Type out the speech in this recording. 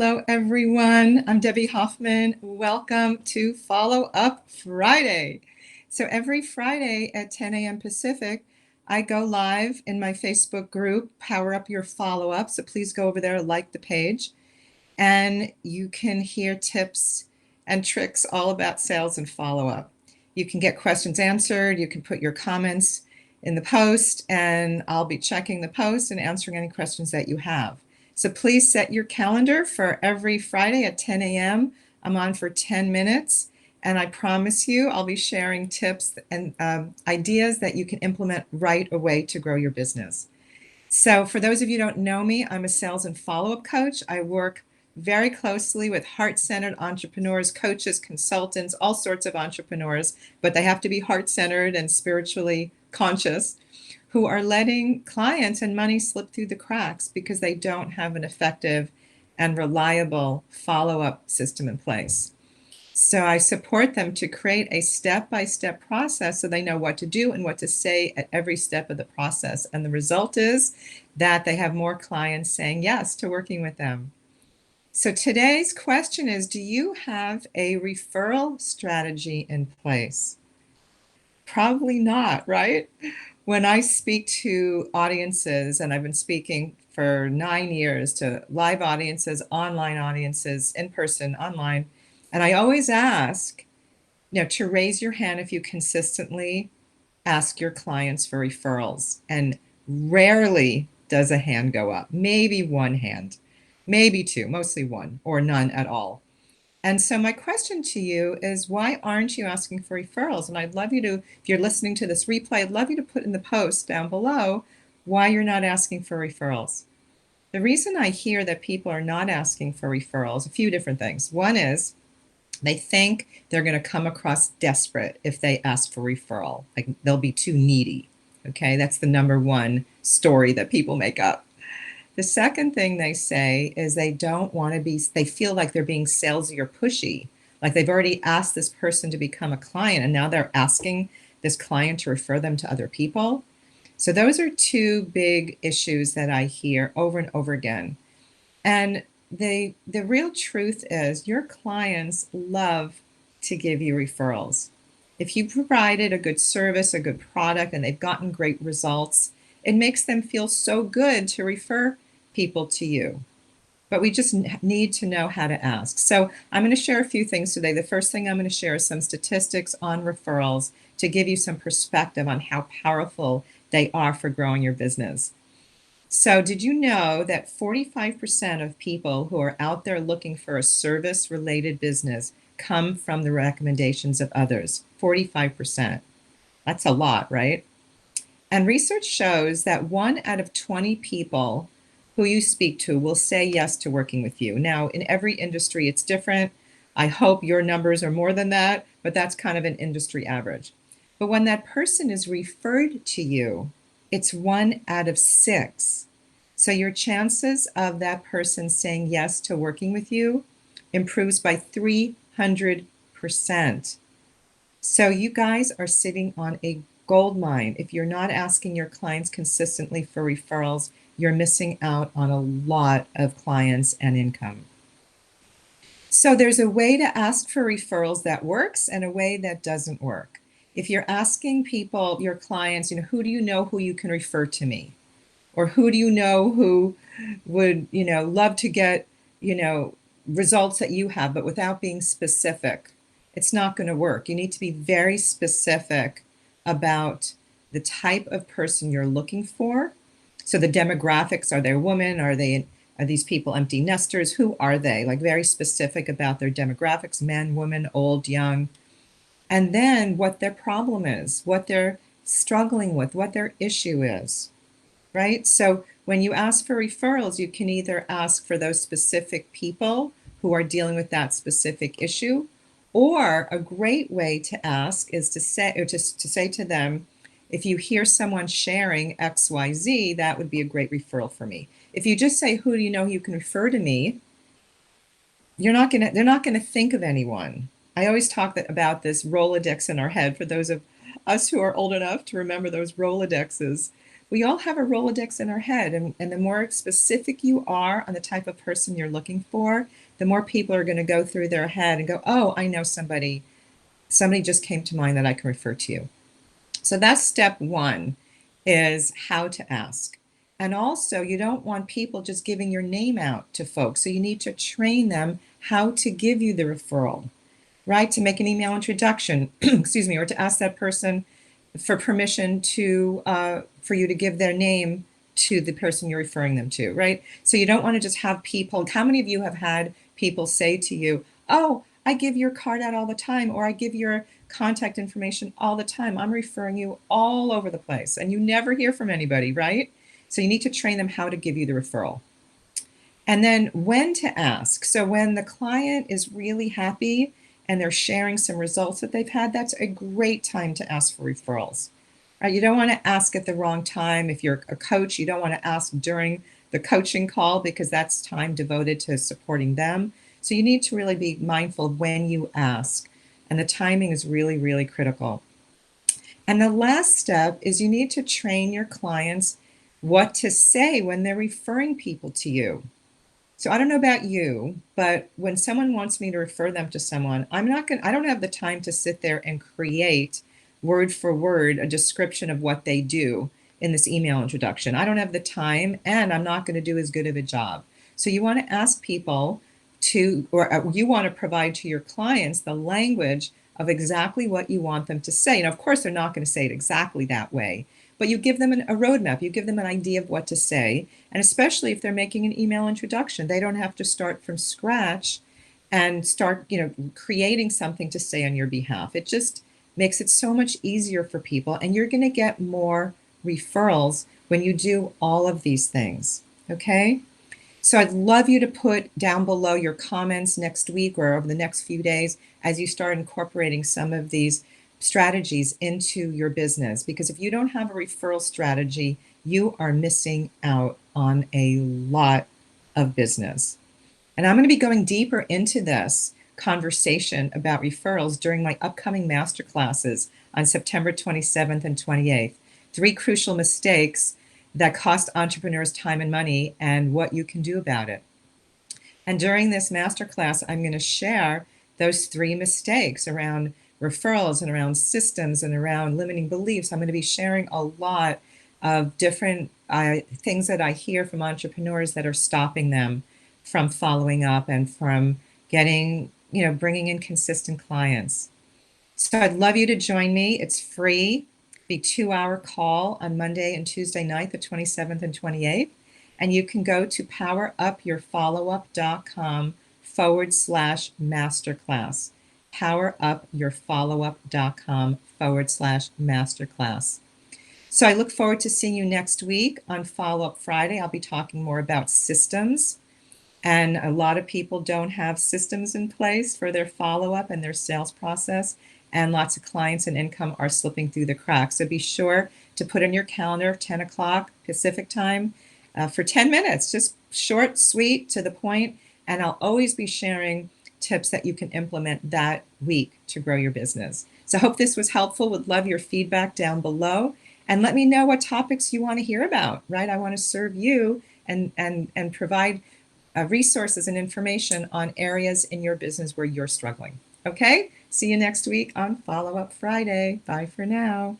Hello, everyone. I'm Debbie Hoffman. Welcome to Follow Up Friday. So every Friday at 10 a.m. Pacific, I go live in my Facebook group, Power Up Your Follow-Up. So please go over there, like the page, and you can hear tips and tricks all about sales and follow-up. You can get questions answered. You can put your comments in the post, and I'll be checking the post and answering any questions that you have. So please set your calendar for every Friday at 10 a.m. I'm on for 10 minutes, and I promise you I'll be sharing tips and ideas that you can implement right away to grow your business. So for those of you who don't know me, I'm a sales and follow-up coach. I work very closely with heart-centered entrepreneurs, coaches, consultants, all sorts of entrepreneurs, but they have to be heart-centered and spiritually conscious, who are letting clients and money slip through the cracks because they don't have an effective and reliable follow-up system in place. So I support them to create a step-by-step process so they know what to do and what to say at every step of the process. And the result is that they have more clients saying yes to working with them. So today's question is, do you have a referral strategy in place? Probably not, right? When I speak to audiences, and I've been speaking for 9 years to live audiences, online audiences, in person, online, and I always ask, to raise your hand if you consistently ask your clients for referrals. And rarely does a hand go up. Maybe one hand, maybe two, mostly one, or none at all. And so my question to you is, why aren't you asking for referrals? And I'd love you to, if you're listening to this replay, I'd love you to put in the post down below why you're not asking for referrals. The reason I hear that people are not asking for referrals, a few different things. One is they think they're going to come across desperate if they ask for referral. Like they'll be too needy. Okay, that's the number one story that people make up. The second thing they say is they don't want to be, they feel like they're being salesy or pushy. Like they've already asked this person to become a client and now they're asking this client to refer them to other people. So those are two big issues that I hear over and over again. And the real truth is your clients love to give you referrals. If you provided a good service, a good product, and they've gotten great results, it makes them feel so good to refer people to you. But we just need to know how to ask. So I'm going to share a few things today. The first thing I'm going to share is some statistics on referrals to give you some perspective on how powerful they are for growing your business. So did you know that 45% of people who are out there looking for a service-related business come from the recommendations of others? 45%. That's a lot, right? And research shows that 1 out of 20 people who you speak to will say yes to working with you. Now, in every industry, it's different. I hope your numbers are more than that, but that's kind of an industry average. But when that person is referred to you, it's 1 out of 6. So your chances of that person saying yes to working with you improves by 300%. So you guys are sitting on a gold mine. If you're not asking your clients consistently for referrals, you're missing out on a lot of clients and income. So there's a way to ask for referrals that works and a way that doesn't work. If you're asking people, your clients, who do you know who you can refer to me? Or who do you know who would, love to get, results that you have, but without being specific, it's not going to work. You need to be very specific about the type of person you're looking for. So the demographics, are they women? Are these people empty nesters? Who are they? Like very specific about their demographics, men, women, old, young. And then what their problem is, what they're struggling with, what their issue is, right? So when you ask for referrals, you can either ask for those specific people who are dealing with that specific issue, or a great way to ask is to say to them, if you hear someone sharing XYZ, that would be a great referral for me. If you just say, who do you know you can refer to me, they're not gonna think of anyone. I always talk about this Rolodex in our head for those of us who are old enough to remember those Rolodexes. we all have a Rolodex in our head. And the more specific you are on the type of person you're looking for, the more people are going to go through their head and go, oh, I know somebody. Somebody just came to mind that I can refer to you. So that's step one, is how to ask. And also, you don't want people just giving your name out to folks. So you need to train them how to give you the referral, right? To make an email introduction, excuse me, or to ask that person for permission to for you to give their name to the person you're referring them to, right? So you don't want to just have people. How many of you have had people say to you, "Oh, I give your card out all the time," or "I give your contact information all the time. I'm referring you all over the place," and you never hear from anybody, right? So you need to train them how to give you the referral. And then when to ask. So when the client is really happy and they're sharing some results that they've had, that's a great time to ask for referrals. Right? You don't want to ask at the wrong time. If you're a coach, you don't want to ask during the coaching call because that's time devoted to supporting them. So you need to really be mindful of when you ask. And the timing is really, really critical. And the last step is you need to train your clients what to say when they're referring people to you. So I don't know about you, but when someone wants me to refer them to someone, I don't have the time to sit there and create word for word a description of what they do in this email introduction. I don't have the time, and I'm not going to do as good of a job. So you want to ask people to, or you want to provide to your clients the language of exactly what you want them to say. And of course, they're not going to say it exactly that way, but you give them a roadmap, you give them an idea of what to say. And especially if they're making an email introduction, they don't have to start from scratch and start, creating something to say on your behalf. It just makes it so much easier for people, and you're going to get more referrals when you do all of these things. Okay? So I'd love you to put down below your comments next week or over the next few days as you start incorporating some of these strategies into your business. Because if you don't have a referral strategy, you are missing out on a lot of business. And I'm going to be going deeper into this conversation about referrals during my upcoming masterclasses on September 27th and 28th. 3 crucial mistakes that cost entrepreneurs time and money and what you can do about it. And during this masterclass, I'm going to share those 3 mistakes around referrals and around systems and around limiting beliefs. I'm going to be sharing a lot of different things that I hear from entrepreneurs that are stopping them from following up and from getting, bringing in consistent clients. So I'd love you to join me. It's free. Be 2-hour call on Monday and Tuesday night, the 27th and 28th. And you can go to powerupyourfollowup.com/masterclass. Powerupyourfollowup.com/masterclass. So I look forward to seeing you next week on Follow Up Friday. I'll be talking more about systems. And a lot of people don't have systems in place for their follow-up and their sales process. And lots of clients and income are slipping through the cracks. So be sure to put in your calendar 10 o'clock Pacific time for 10 minutes, just short, sweet, to the point. And I'll always be sharing tips that you can implement that week to grow your business. So I hope this was helpful. Would love your feedback down below. And let me know what topics you want to hear about, right? I want to serve you and provide resources and information on areas in your business where you're struggling. Okay? See you next week on Follow Up Friday. Bye for now.